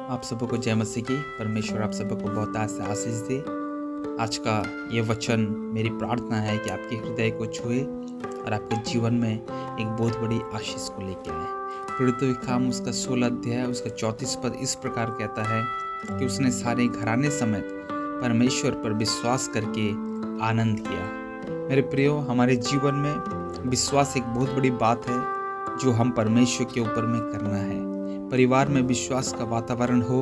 आप सबको जय मसीह की। परमेश्वर आप सबको बहुत आशीष दे। आज का ये वचन मेरी प्रार्थना है कि आपके हृदय को छुए और आपके जीवन में एक बहुत बड़ी आशीष को लेके आए। प्रेरितों के काम उसका 16 अध्याय उसका 34 पद इस प्रकार कहता है कि उसने सारे घराने समेत परमेश्वर पर विश्वास करके आनंद किया। मेरे प्रियो, हमारे जीवन में विश्वास एक बहुत बड़ी बात है जो हम परमेश्वर के ऊपर में करना है। परिवार में विश्वास का वातावरण हो,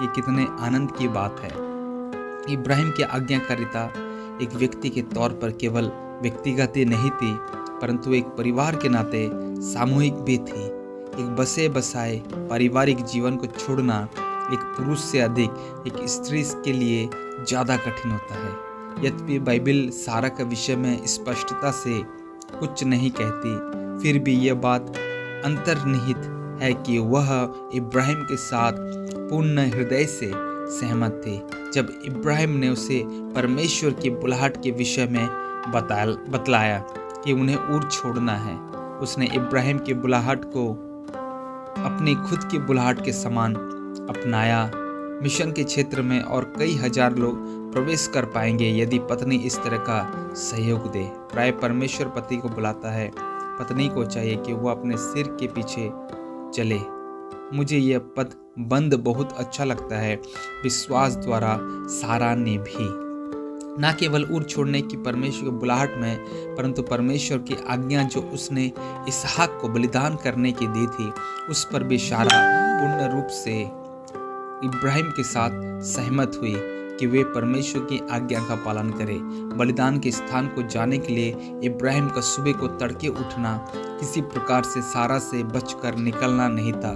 ये कितने आनंद की बात है। इब्राहिम की आज्ञाकारिता एक व्यक्ति के तौर पर केवल व्यक्तिगत नहीं थी, परंतु एक परिवार के नाते सामूहिक भी थी। एक बसे बसाए पारिवारिक जीवन को छोड़ना एक पुरुष से अधिक एक स्त्री के लिए ज़्यादा कठिन होता है। यद्यपि बाइबल सारा का विषय में स्पष्टता से कुछ नहीं कहती, फिर भी यह बात अंतर्निहित है कि वह इब्राहिम के साथ पूर्ण हृदय से सहमत थे। जब इब्राहिम ने उसे परमेश्वर की बुलाहट के विषय में बतलाया कि उन्हें ऊर छोड़ना है, उसने इब्राहिम की बुलाहट को अपनी खुद की बुलाहट के समान अपनाया। मिशन के क्षेत्र में और कई हजार लोग प्रवेश कर पाएंगे यदि पत्नी इस तरह का सहयोग दे। प्राय परमेश्वर पति को बुलाता है, पत्नी को चाहिए कि वह अपने सिर के पीछे चले। मुझे यह पद बंद बहुत अच्छा लगता है। विश्वास द्वारा सारा ने भी न केवल ऊर छोड़ने की परमेश्वर की बुलाहट में, परंतु परमेश्वर की आज्ञा जो उसने इसहाक को बलिदान करने की दी थी, उस पर भी सारा पूर्ण रूप से इब्राहिम के साथ सहमत हुई कि वे परमेश्वर की आज्ञा का पालन करें। बलिदान के स्थान को जाने के लिए इब्राहिम का सुबह को तड़के उठना किसी प्रकार से सारा से बचकर निकलना नहीं था।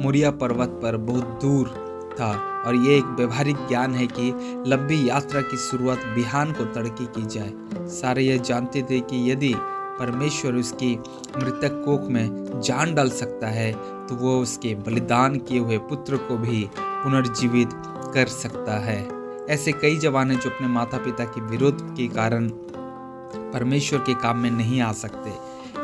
मोरिया पर्वत पर बहुत दूर था और ये एक व्यवहारिक ज्ञान है कि लंबी यात्रा की शुरुआत बिहान को तड़के की जाए। सारे यह जानते थे कि यदि परमेश्वर उसकी मृतक कोख में जान डाल सकता है तो वो उसके बलिदान किए हुए पुत्र को भी पुनर्जीवित कर सकता है। ऐसे कई जवान हैं जो अपने माता पिता के विरोध के कारण परमेश्वर के काम में नहीं आ सकते।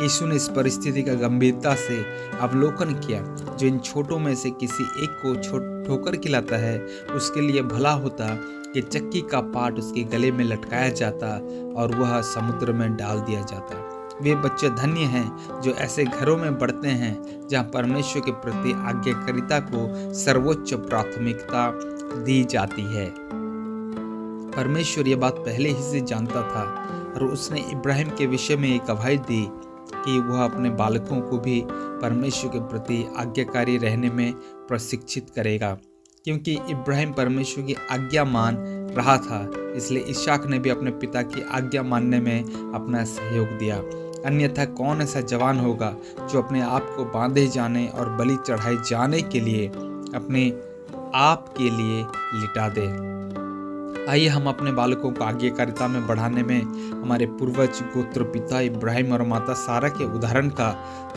यीशु ने इस परिस्थिति का गंभीरता से अवलोकन किया। जो इन छोटों में से किसी एक को ठोकर खिलाता है, उसके लिए भला होता कि चक्की का पाट उसके गले में लटकाया जाता और वह समुद्र में डाल दिया जाता। वे बच्चे धन्य हैं जो ऐसे घरों में बढ़ते हैं जहां परमेश्वर के प्रति आज्ञाकारिता को सर्वोच्च प्राथमिकता दी जाती है। परमेश्वर ये बात पहले ही से जानता था और उसने इब्राहिम के विषय में एक गवाही दी कि वह अपने बालकों को भी परमेश्वर के प्रति आज्ञाकारी रहने में प्रशिक्षित करेगा। क्योंकि इब्राहिम परमेश्वर की आज्ञा मान रहा था, इसलिए इसहाक ने भी अपने पिता की आज्ञा मानने में अपना सहयोग दिया। अन्यथा कौन ऐसा जवान होगा जो अपने आप को बांधे जाने और बलि चढ़ाए जाने के लिए अपने आप के लिए लिटा दे। आइए हम अपने बालकों को आज्ञाकारिता में बढ़ाने में हमारे पूर्वज गोत्र पिता इब्राहिम और माता सारा के उदाहरण का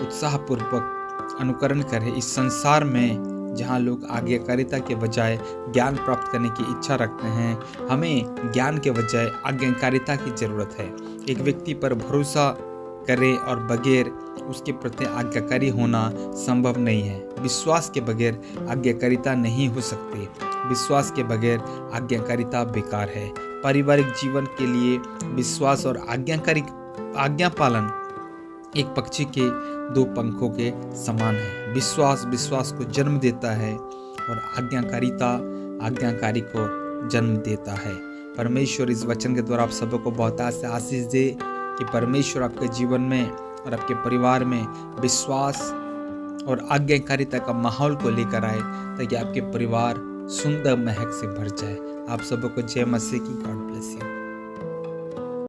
उत्साहपूर्वक अनुकरण करें। इस संसार में जहाँ लोग आज्ञाकारिता के बजाय ज्ञान प्राप्त करने की इच्छा रखते हैं, हमें ज्ञान के बजाय आज्ञाकारिता की जरूरत है। एक व्यक्ति पर भरोसा करें और बगैर उसके प्रति आज्ञाकारी होना संभव नहीं है। विश्वास के बगैर आज्ञाकारिता नहीं हो सकती। विश्वास के बगैर आज्ञाकारिता बेकार है। पारिवारिक जीवन के लिए विश्वास और आज्ञा पालन एक पक्षी के दो पंखों के समान है। विश्वास को जन्म देता है और आज्ञाकारिता आज्ञाकारी को जन्म देता है। परमेश्वर इस वचन के द्वारा आप सबको बहुत आशीष दे कि परमेश्वर आपके जीवन में और आपके परिवार में विश्वास और आज्ञाकारिता का माहौल को लेकर आए, ताकि आपके परिवार सुंदर महक से भर जाए। आप सबको जय मसीह की। God bless you.